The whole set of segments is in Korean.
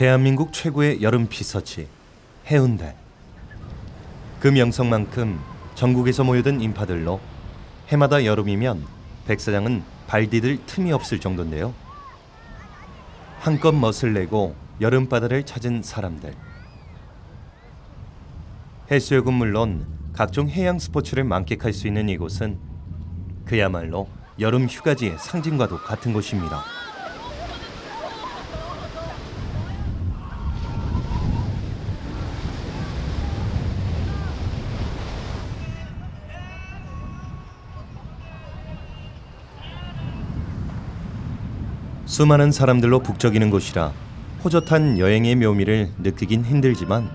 대한민국 최고의 여름 피서지 해운대. 그 명성만큼 전국에서 모여든 인파들로 해마다 여름이면 백사장은 발 디딜 틈이 없을 정도인데요. 한껏 멋을 내고 여름바다를 찾은 사람들. 해수욕은 물론 각종 해양 스포츠를 만끽할 수 있는 이곳은 그야말로 여름 휴가지의 상징과도 같은 곳입니다. 수많은 사람들로 북적이는 곳이라 호젓한 여행의 묘미를 느끼긴 힘들지만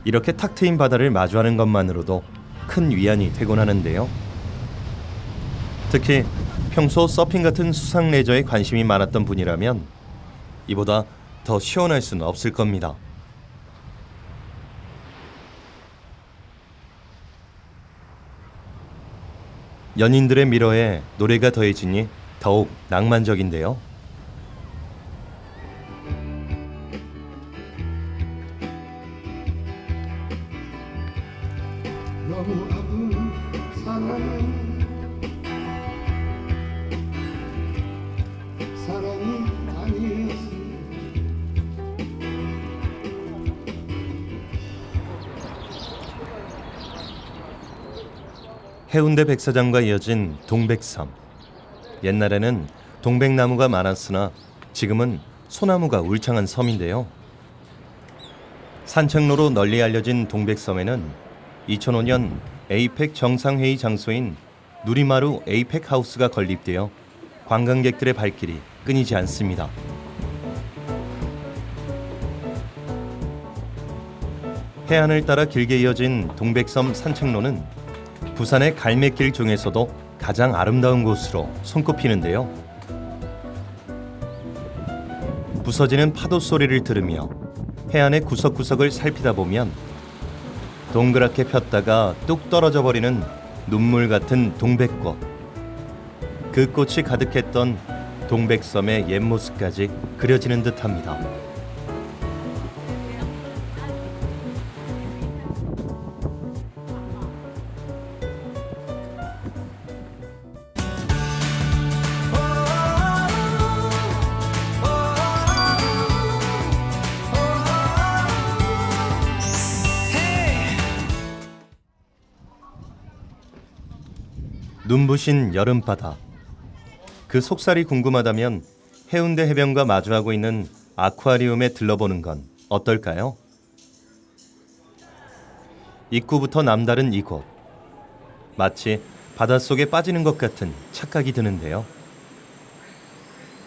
이렇게 탁 트인 바다를 마주하는 것만으로도 큰 위안이 되곤 하는데요. 특히 평소 서핑 같은 수상 레저에 관심이 많았던 분이라면 이보다 더 시원할 수는 없을 겁니다. 연인들의 미러에 노래가 더해지니 더욱 낭만적인데요. 너무 아픈 사랑이 아니었어. 해운대 백사장과 이어진 동백섬. 옛날에는 동백나무가 많았으나 지금은 소나무가 울창한 섬인데요. 산책로로 널리 알려진 동백섬에는 2005년 에이펙 정상회의 장소인 누리마루 에이펙 하우스가 건립되어 관광객들의 발길이 끊이지 않습니다. 해안을 따라 길게 이어진 동백섬 산책로는 부산의 갈매길 중에서도 가장 아름다운 곳으로 손꼽히는데요. 부서지는 파도 소리를 들으며 해안의 구석구석을 살피다 보면 동그랗게 폈다가 뚝 떨어져 버리는 눈물 같은 동백꽃. 그 꽃이 가득했던 동백섬의 옛 모습까지 그려지는 듯합니다. 눈부신 여름바다. 그 속살이 궁금하다면 해운대 해변과 마주하고 있는 아쿠아리움에 들러보는 건 어떨까요? 입구부터 남다른 이곳. 마치 바닷속에 빠지는 것 같은 착각이 드는데요.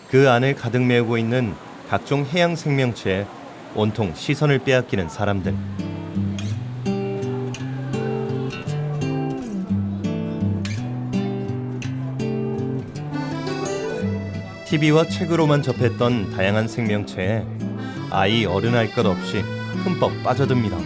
그 안을 가득 메우고 있는 각종 해양 생명체에 온통 시선을 빼앗기는 사람들. TV와 책으로만 접했던 다양한 생명체에 아이 어른 할 것 없이 흠뻑 빠져듭니다.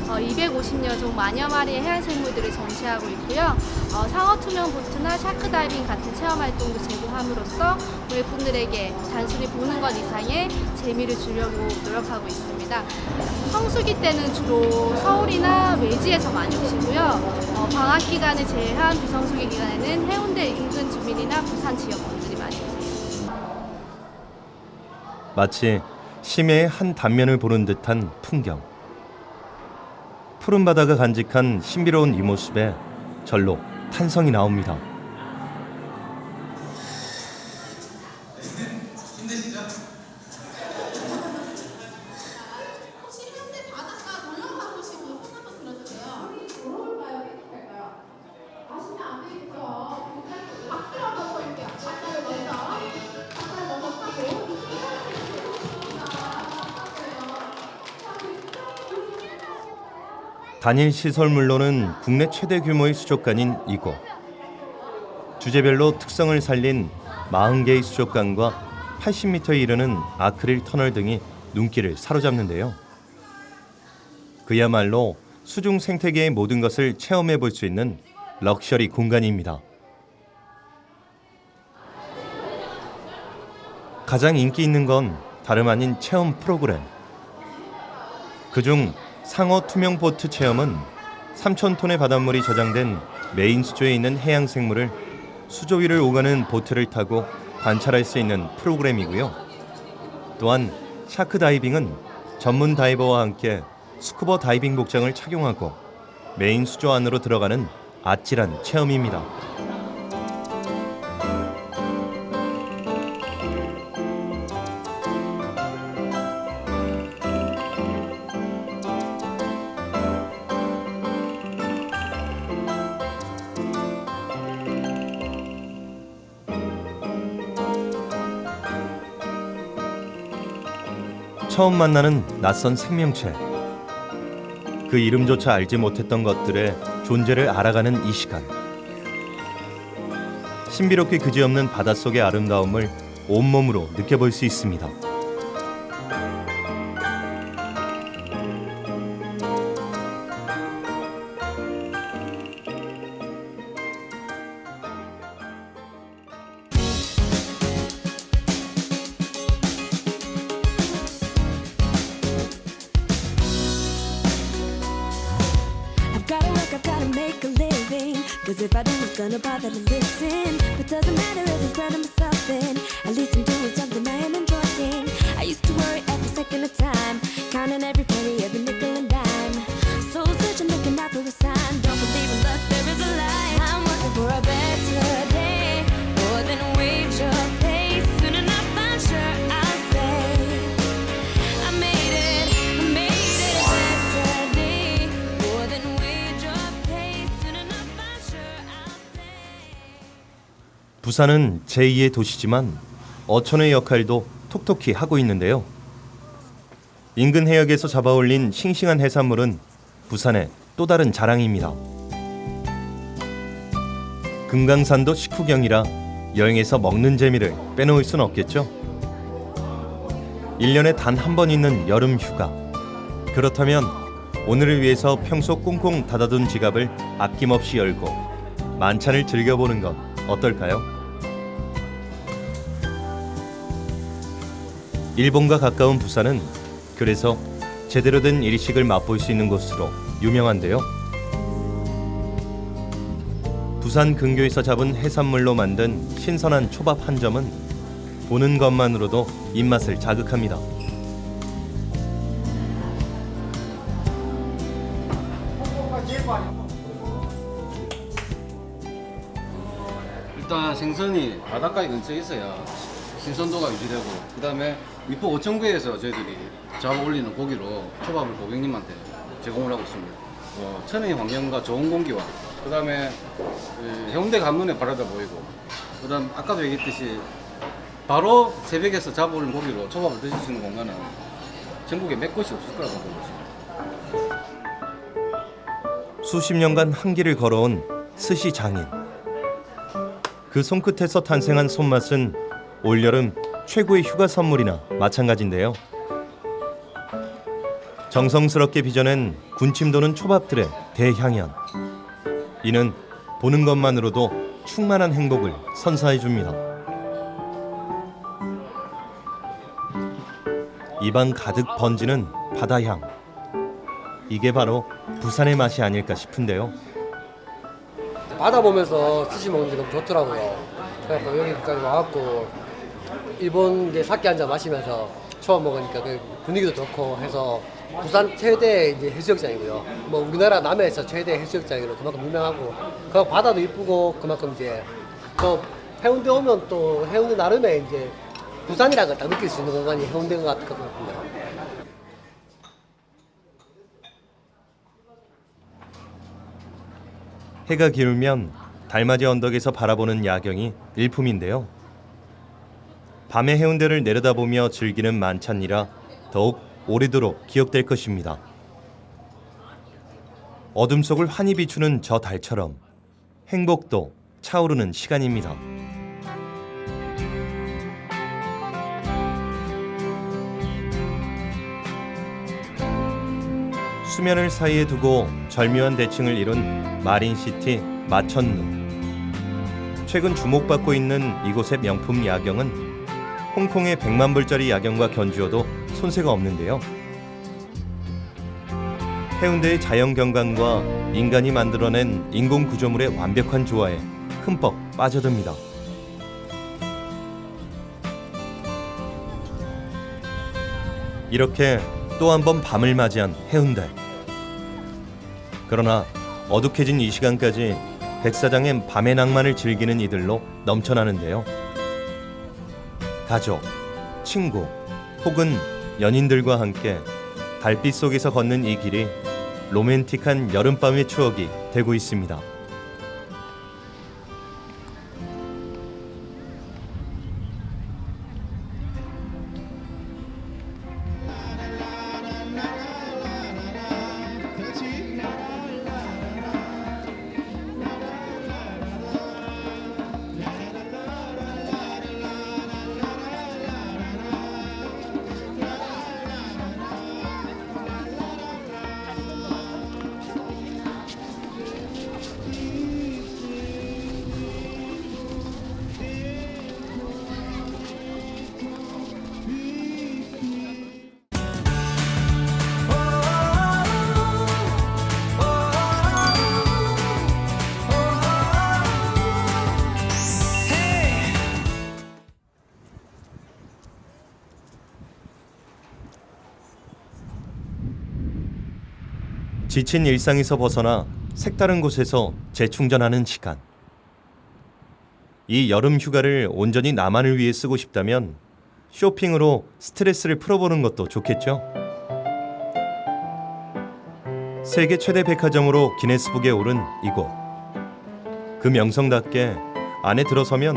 어, 250여 종 만여 마리의 해양 생물들을 전시하고 있고요. 상어 투명 보트나 샤크 다이빙 같은 체험 활동도 제공함으로써 고객분들에게 단순히 보는 것 이상의 재미를 주려고 노력하고 있습니다. 성수기 때는 주로 서울이나 외지에서 많이 오시고요. 방학 기간을 제외한 비성수기 기간에는 해운대 인근 주민이나 부산 지역 분들이 많이 오세요. 마치 심해의 한 단면을 보는 듯한 풍경. 푸른 바다가 간직한 신비로운 이 모습에 절로 탄성이 나옵니다. 단일 시설물로는 국내 최대 규모의 수족관인 이곳. 주제별로 특성을 살린 40개의 수족관과 80m에 이르는 아크릴 터널 등이 눈길을 사로잡는데요. 그야말로 수중 생태계의 모든 것을 체험해 볼 수 있는 럭셔리 공간입니다. 가장 인기 있는 건 다름 아닌 체험 프로그램. 그중 상어 투명 보트 체험은 3,000톤의 바닷물이 저장된 메인 수조에 있는 해양 생물을 수조 위를 오가는 보트를 타고 관찰할 수 있는 프로그램이고요. 또한 샤크 다이빙은 전문 다이버와 함께 스쿠버 다이빙 복장을 착용하고 메인 수조 안으로 들어가는 아찔한 체험입니다. 처음 만나는 낯선 생명체. 그 이름조차 알지 못했던 것들의 존재를 알아가는 이 시간. 신비롭게 그지없는 바닷속의 아름다움을 온몸으로 느껴볼 수 있습니다. Gotta work, I've gotta make a living. Cause if I don't, who's gonna bother to listen? But doesn't matter if it's spreading myself thin. At least I'm doing something I am enjoying. I used to worry every second of time, counting every penny, every nickel and dime. Soul searching, looking out for a sign. Don't believe in luck, there is a lie. I'm working for a better day, more than a wage or pay. Soon enough, I'm sure I'll say I made it a better day, more than a wage or pay. Soon enough, I'm sure I'll say. 부산은 제2의 도시지만 어촌의 역할도 톡톡히 하고 있는데요. 인근 해역에서 잡아올린 싱싱한 해산물은 부산의 또 다른 자랑입니다. 금강산도 식후경이라 여행에서 먹는 재미를 빼놓을 순 없겠죠. 1년에 단 한 번 있는 여름 휴가. 그렇다면 오늘을 위해서 평소 꽁꽁 닫아둔 지갑을 아낌없이 열고 만찬을 즐겨보는 건 어떨까요? 일본과 가까운 부산은 그래서 제대로 된 일식을 맛볼 수 있는 곳으로 유명한데요. 부산 근교에서 잡은 해산물로 만든 신선한 초밥 한 점은 보는 것만으로도 입맛을 자극합니다. 일단 생선이 바닷가에 근처에 있어야 신선도가 유지되고, 그 다음에 위포 5,000구에서 저희들이 잡아 올리는 고기로 초밥을 고객님한테 제공을 하고 있습니다. 천혜의 환경과 좋은 공기와, 그 다음에 해운대 간문에 바라다 보이고, 그 다음 아까도 얘기했듯이 바로 새벽에서 잡아 올린 고기로 초밥을 드실 수 있는 공간은 전국에 몇 곳이 없을 거라고 보고 있습니다. 수십 년간 한 길을 걸어온 스시 장인. 그 손끝에서 탄생한 손맛은 올여름 최고의 휴가 선물이나 마찬가지인데요. 정성스럽게 빚어낸 군침 도는 초밥들의 대향연. 이는 보는 것만으로도 충만한 행복을 선사해 줍니다. 입안 가득 번지는 바다향. 이게 바로 부산의 맛이 아닐까 싶은데요. 바다 보면서 스시 먹는 게 너무 좋더라고요. 그래서 여기까지 와갖고 일본 이제 사케 한잔 마시면서 초밥 먹으니까 그 분위기도 좋고 해서 부산 최대 이제 해수욕장이고요. 뭐 우리나라 남해에서 최대 해수욕장으로 그만큼 유명하고, 그 바다도 이쁘고 그만큼 이제 또 해운대 오면 또 해운대 나름의 이제 부산이라는 걸 딱 느낄 수 있는 공간이 해운대인 것 같거든요. 해가 기울면 달맞이 언덕에서 바라보는 야경이 일품인데요. 밤의 해운대를 내려다보며 즐기는 만찬이라 더욱 오래도록 기억될 것입니다. 어둠 속을 환히 비추는 저 달처럼 행복도 차오르는 시간입니다. 수면을 사이에 두고 절묘한 대칭을 이룬 마린시티 마천루. 최근 주목받고 있는 이곳의 명품 야경은 홍콩의 100만 불짜리 야경과 견주어도 손색가 없는데요. 해운대의 자연 경관과 인간이 만들어낸 인공 구조물의 완벽한 조화에 흠뻑 빠져듭니다. 이렇게 또 한 번 밤을 맞이한 해운대. 그러나 어둑해진 이 시간까지 백사장엔 밤의 낭만을 즐기는 이들로 넘쳐나는데요. 가족, 친구, 혹은 연인들과 함께 달빛 속에서 걷는 이 길이 로맨틱한 여름밤의 추억이 되고 있습니다. 지친 일상에서 벗어나 색다른 곳에서 재충전하는 시간. 이 여름 휴가를 온전히 나만을 위해 쓰고 싶다면 쇼핑으로 스트레스를 풀어보는 것도 좋겠죠? 세계 최대 백화점으로 기네스북에 오른 이곳. 그 명성답게 안에 들어서면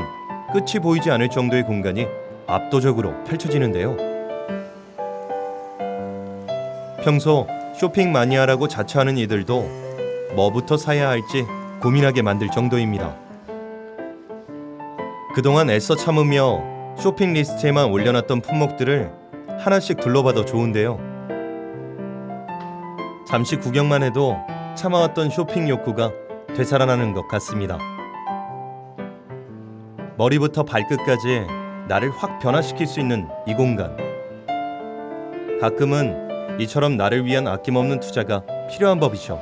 끝이 보이지 않을 정도의 공간이 압도적으로 펼쳐지는데요. 평소 쇼핑 마니아라고 자처하는 이들도 뭐부터 사야 할지 고민하게 만들 정도입니다. 그동안 애써 참으며 쇼핑 리스트에만 올려놨던 품목들을 하나씩 둘러봐도 좋은데요. 잠시 구경만 해도 참아왔던 쇼핑 욕구가 되살아나는 것 같습니다. 머리부터 발끝까지 나를 확 변화시킬 수 있는 이 공간. 가끔은 이처럼 나를 위한 아낌없는 투자가 필요한 법이죠.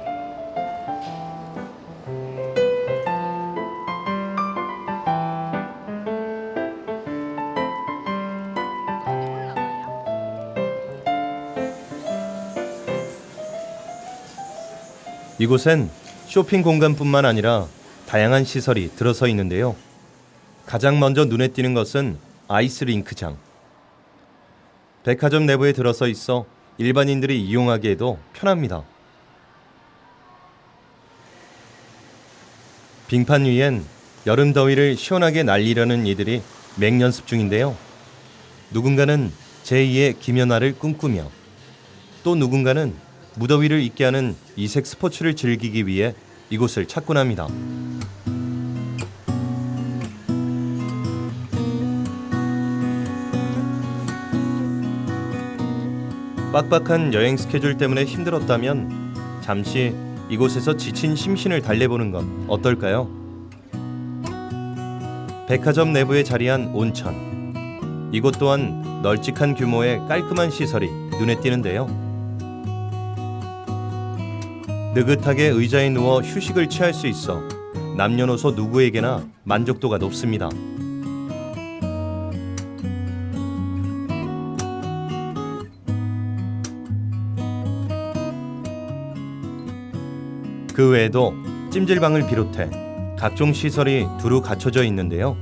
이곳엔 쇼핑 공간뿐만 아니라 다양한 시설이 들어서 있는데요. 가장 먼저 눈에 띄는 것은 아이스링크장. 백화점 내부에 들어서 있어 일반인들이 이용하기에도 편합니다. 빙판 위엔 여름 더위를 시원하게 날리려는 이들이 맹연습 중인데요. 누군가는 제2의 김연아를 꿈꾸며 또 누군가는 무더위를 잊게 하는 이색 스포츠를 즐기기 위해 이곳을 찾곤 합니다. 빡빡한 여행 스케줄 때문에 힘들었다면 잠시 이곳에서 지친 심신을 달래보는 건 어떨까요? 백화점 내부에 자리한 온천. 이곳 또한 널찍한 규모의 깔끔한 시설이 눈에 띄는데요. 느긋하게 의자에 누워 휴식을 취할 수 있어 남녀노소 누구에게나 만족도가 높습니다. 그 외에도 찜질방을 비롯해 각종 시설이 두루 갖춰져 있는데요.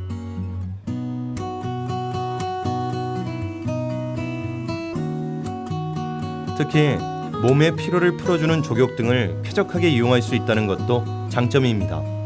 특히 몸의 피로를 풀어주는 족욕 등을 쾌적하게 이용할 수 있다는 것도 장점입니다.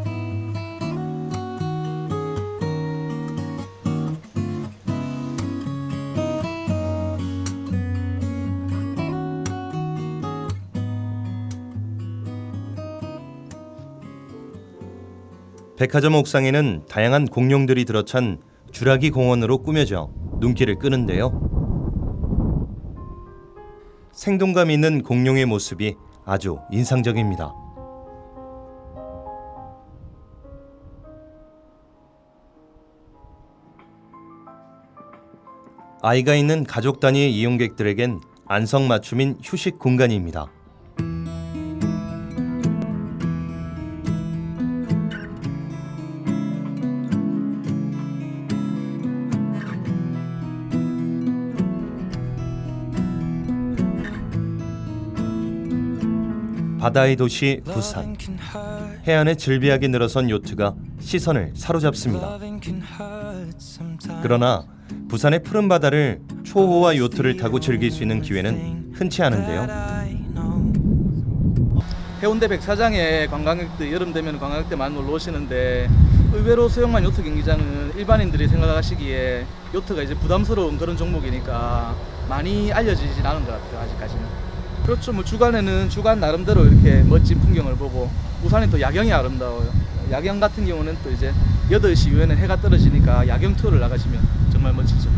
백화점 옥상에는 다양한 공룡들이 들어찬 주라기 공원으로 꾸며져 눈길을 끄는데요. 생동감 있는 공룡의 모습이 아주 인상적입니다. 아이가 있는 가족 단위의 이용객들에겐 안성맞춤인 휴식 공간입니다. 바다의 도시 부산. 해안에 즐비하게 늘어선 요트가 시선을 사로잡습니다. 그러나 부산의 푸른 바다를 초호화 요트를 타고 즐길 수 있는 기회는 흔치 않은데요. 해운대 백사장에 관광객들 여름 되면 관광객들 많이 놀러 오시는데 의외로 소형만 요트 경기장은 일반인들이 생각하시기에 요트가 이제 부담스러운 그런 종목이니까 많이 알려지진 않은 것 같아요, 아직까지는. 그렇죠. 뭐 주간에는 주간 나름대로 이렇게 멋진 풍경을 보고 부산이 또 야경이 아름다워요. 야경 같은 경우는 또 이제 8시 이후에는 해가 떨어지니까 야경 투어를 나가시면 정말 멋지죠.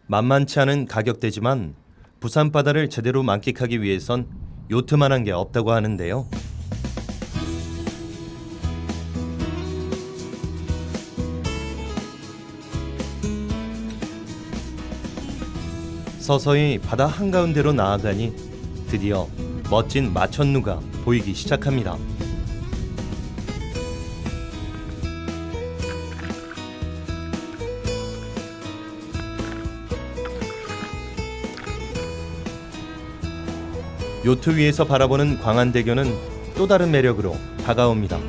만만치 않은 가격대지만 부산 바다를 제대로 만끽하기 위해선 요트만한 게 없다고 하는데요. 서서히 바다 한가운데로 나아가니 드디어 멋진 마천루가 보이기 시작합니다. 요트 위에서 바라보는 광안대교는 또 다른 매력으로 다가옵니다.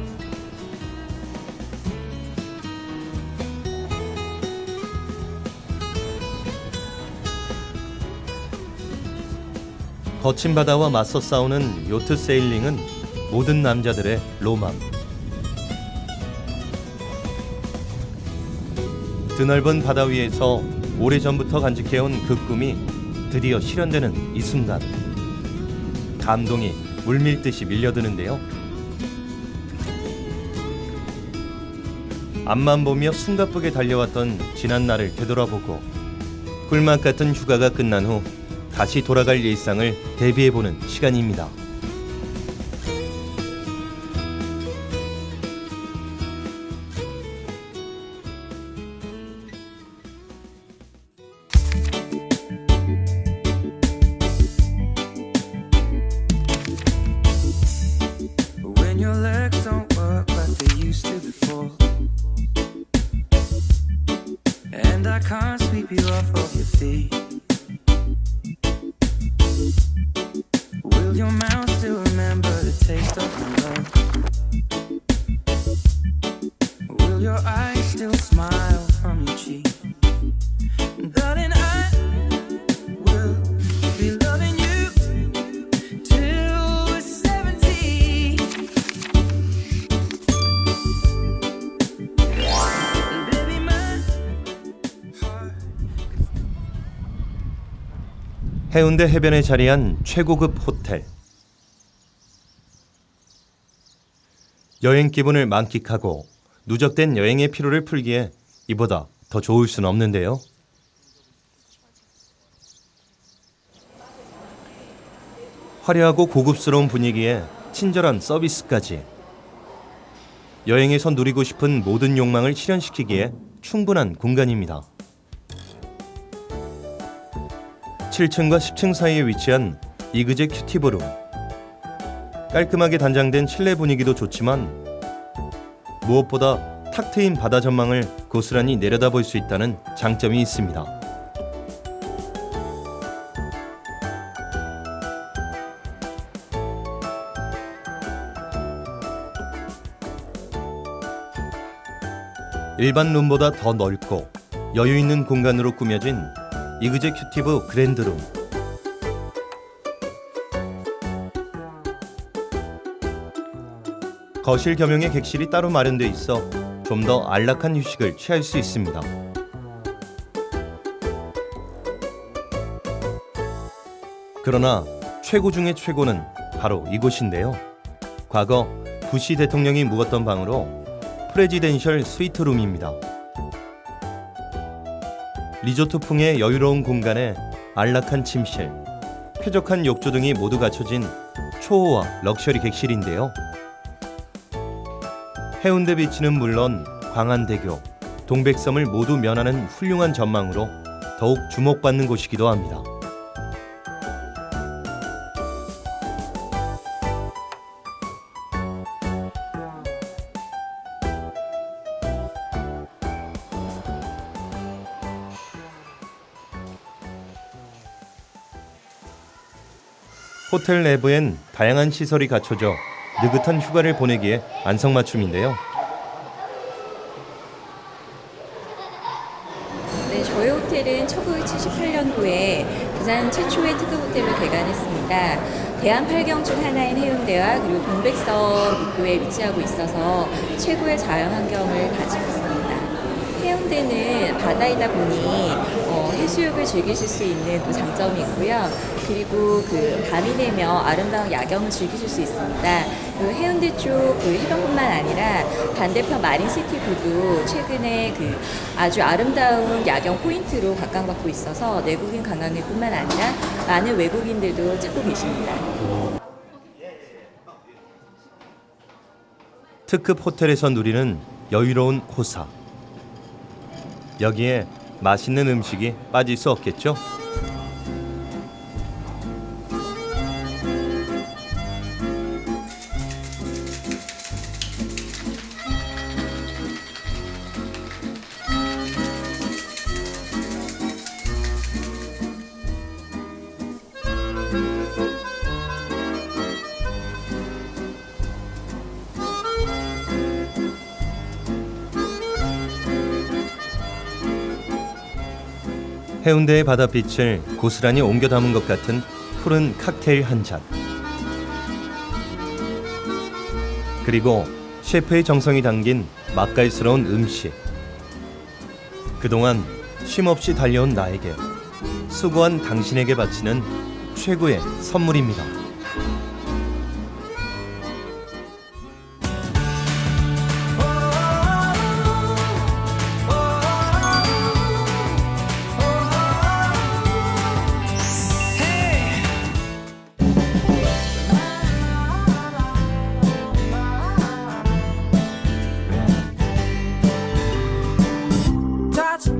거친 바다와 맞서 싸우는 요트 세일링은 모든 남자들의 로망. 드넓은 바다 위에서 오래전부터 간직해온 그 꿈이 드디어 실현되는 이 순간, 감동이 물밀듯이 밀려드는데요. 앞만 보며 숨가쁘게 달려왔던 지난 날을 되돌아보고 꿀맛 같은 휴가가 끝난 후 다시 돌아갈 일상을 대비해보는 시간입니다. When your legs don't work like they used to before, and I can't sweep you off of your feet, will your mouth still remember the taste of my love? Will your eyes still smile from your cheek? Darling, I will be loving you till we're 70. And baby, my heart. 해운대 해변에 자리한 최고급 호텔. 여행 기분을 만끽하고 누적된 여행의 피로를 풀기에 이보다 더 좋을 수는 없는데요. 화려하고 고급스러운 분위기에 친절한 서비스까지. 여행에서 누리고 싶은 모든 욕망을 실현시키기에 충분한 공간입니다. 7층과 10층 사이에 위치한 이그제 큐티브룸. 깔끔하게 단장된 실내 분위기도 좋지만 무엇보다 탁 트인 바다 전망을 고스란히 내려다볼 수 있다는 장점이 있습니다. 일반 룸보다 더 넓고 여유 있는 공간으로 꾸며진 이그제 큐티브 그랜드룸. 거실 겸용의 객실이 따로 마련돼 있어 좀 더 안락한 휴식을 취할 수 있습니다. 그러나 최고 중의 최고는 바로 이곳인데요. 과거 부시 대통령이 묵었던 방으로 프레지덴셜 스위트룸입니다. 리조트풍의 여유로운 공간에 안락한 침실, 쾌적한 욕조 등이 모두 갖춰진 초호화 럭셔리 객실인데요. 해운대 비치는 물론 광안대교, 동백섬을 모두 면하는 훌륭한 전망으로 더욱 주목받는 곳이기도 합니다. 호텔 내부엔 다양한 시설이 갖춰져 느긋한 휴가를 보내기에 안성맞춤인데요. 네, 저희 호텔은 1978년도에 부산 최초의 특급 호텔로 개관했습니다. 대한 8경 중 하나인 해운대와 그리고 동백섬 입구에 위치하고 있어서 최고의 자연 환경을 가지고 있습니다. 해운대는 바다이다 보니 해수욕을 즐기실 수 있는 또 장점이 있고요. 그리고 그 밤이 되면 아름다운 야경을 즐기실 수 있습니다. 그 해운대 쪽 그 해변뿐만 아니라 반대편 마린시티뷰도 최근에 그 아주 아름다운 야경 포인트로 각광받고 있어서 내국인 관광객뿐만 아니라 많은 외국인들도 찾고 계십니다. 특급 호텔에서 누리는 여유로운 호사. 여기에 맛있는 음식이 빠질 수 없겠죠? 해운대의 바닷빛을 고스란히 옮겨 담은 것 같은 푸른 칵테일 한 잔. 그리고 셰프의 정성이 담긴 맛깔스러운 음식. 그동안 쉼없이 달려온 나에게, 수고한 당신에게 바치는 최고의 선물입니다.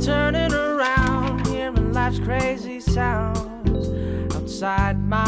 Turning around, hearing life's crazy sounds outside my